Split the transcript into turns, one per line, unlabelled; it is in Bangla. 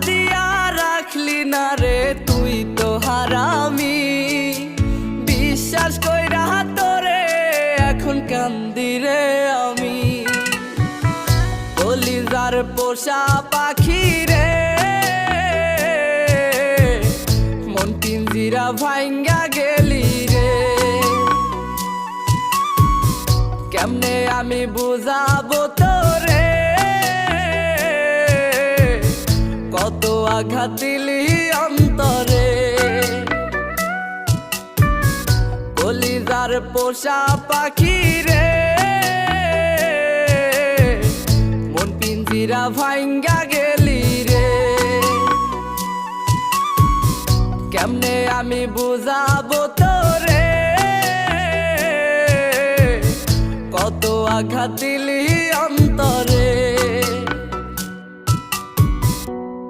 দিয়া রাখলি না রে তুই তো হারামি। বিশ্বাস কইরা তোরে এখন কান্দি রে আমি। কলিজার পোষা পাখি রে মন পিঞ্জিরা ভাঙ্গা গেলি রে। কেমনে আমি বুঝাবো তোরে কত আঘাত দিলি অন্তরে। কলিজার পোষা পাখি রে মন পিঞ্জিরা ভাঙ্গা গেলি রে। কেমনে আমি বুঝাবো তোরে কত আঘাত দিলি অন্তরে।